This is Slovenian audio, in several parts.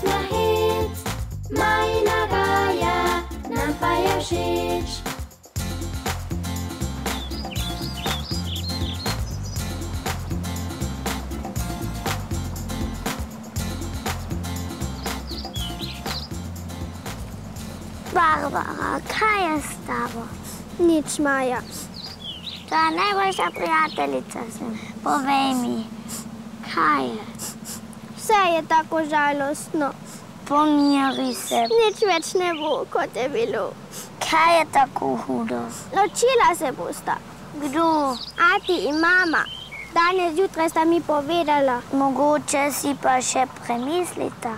na hec, majna gaja nam pa je všeč. Barbara, kaj je s tabo? Nič, Maja. To je najboljša prijateljica sem. Povej mi, kaj je? Vse je tako žalostno. Pomiri se. Nič več ne bo, kot je bilo. Kaj je tako hudo? Ločila se bosta. Kdo? Ati in mama. Danes zjutraj sta mi povedala. Mogoče si pa še premislita.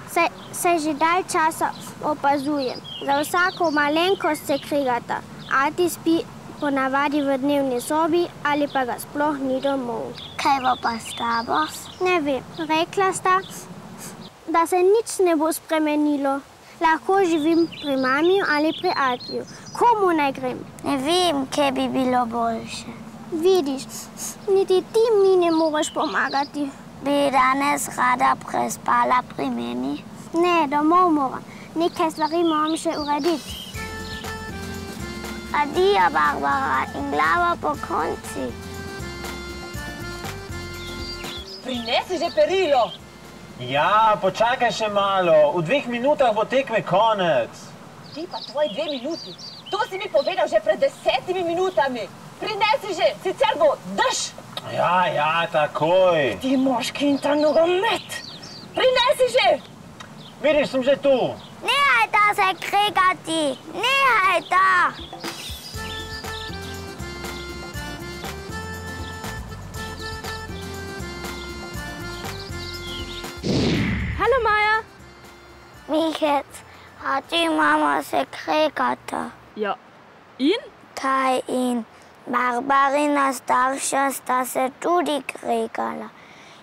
Saj že dalj časa opazujem. Za vsako malenkost se krigata. Ati spi ponavadi v dnevni sobi ali pa ga sploh ni domov. Kaj bo pa s tabo? Ne vem. Rekla sta, da se nič ne bo spremenilo. Lahko živim pri mami ali pri Atiju. Komu naj grem? Ne vem, kje bi bilo boljše. Vidiš, niti ti mi ne moreš pomagati. Bi danes rada prespala pri meni? Ne, domov moram. Nekaj stvari moram še urediti. Adijo, Barbara, in glava po konci. Prinesi že perilo. Ja, počakaj še malo. V 2 minutah bo tekme konec. Ti pa tvoji 2 minuti. To si mi povedal že pred 10 minutami. Prinesi že, sicer bo dež. Ja, takoj. Ti moški in ta nogomet. Prinesi že. Vidiš, sem že tu. Nehajta se krigati. Nehajta. Hallo, Maja. Mihec, ati in mama se krigata. Ja, in? Kaj in? Barbarina starša sta se tudi krigala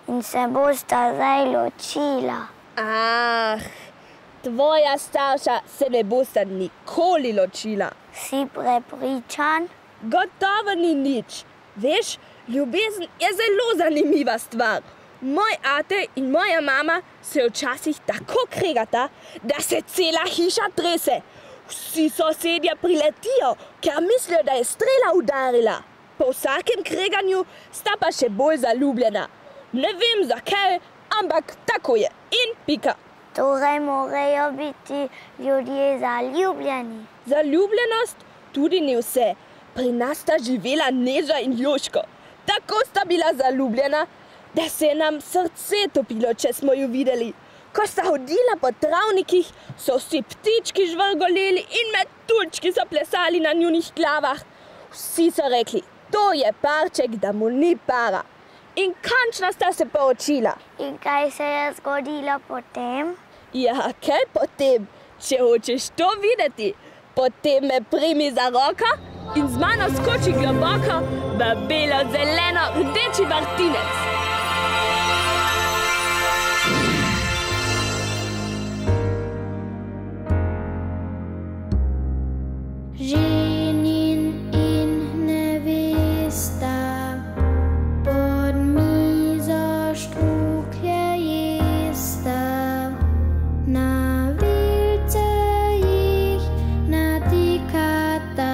in se bosta zdaj ločila. Tvoja starša se ne bosta nikoli ločila. Si prepričan? Gotovo ni nič. Veš, ljubezen je zelo zanimiva stvar. Moj ate in moja mama se včasih tako krigata, da se cela hiša trese. Vsi sosedje priletijo, ker mislijo, da je strela udarila. Po vsakem kreganju sta pa še bolj zaljubljena. Ne vem zakaj, ampak tako je. In pika. Torej morajo biti ljudje zaljubljeni. Zaljubljenost tudi ni vse. Pri nas sta živela Neža in Joško. Tako sta bila zaljubljena, da se je nam srce topilo, če smo ju videli. Ko sta hodila po travnikih, so vsi ptički žvrgoleli in metuljčki so plesali na njunih glavah. Vsi so rekli, to je parček, da mu ni para. In končno sta se poročila. In kaj se je zgodilo potem? Ja, kaj potem? Če hočeš to videti, potem me primi za roko in z mano skoči globoko v belo-zeleno-rdeči vrtinec. Ženin in nevesta pod mizo štruklje jesta. Na vilce jih natikata,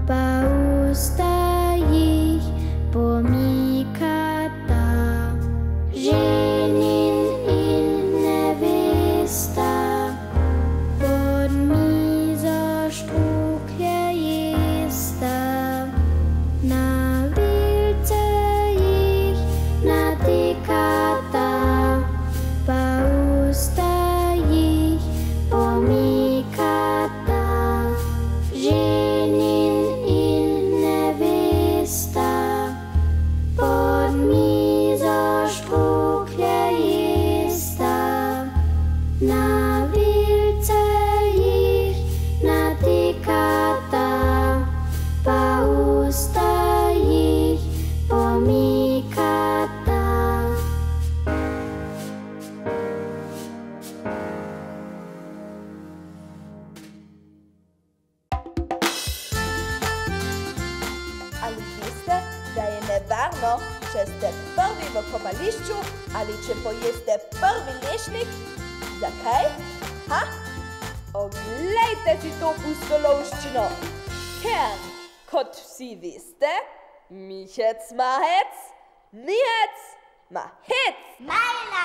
pa usta jih pomikata. Ženin in nevesta pod mizo štruklje jesta. Na vilce jih natikata, pa usta jih pomikata. Ženin in nevesta pod mizo štruklje jesta. Na vilce jih natikata, pa usta jih pomikata. Ali veste, da je nevarno, če ste prvi v kopališču ali če pojeste prvi lešnik? Zakaj? Ha? Oglejte si to pustolovščino. Ker, kot vsi veste, Mihec, Mahec, Nihec, Mahec. Majna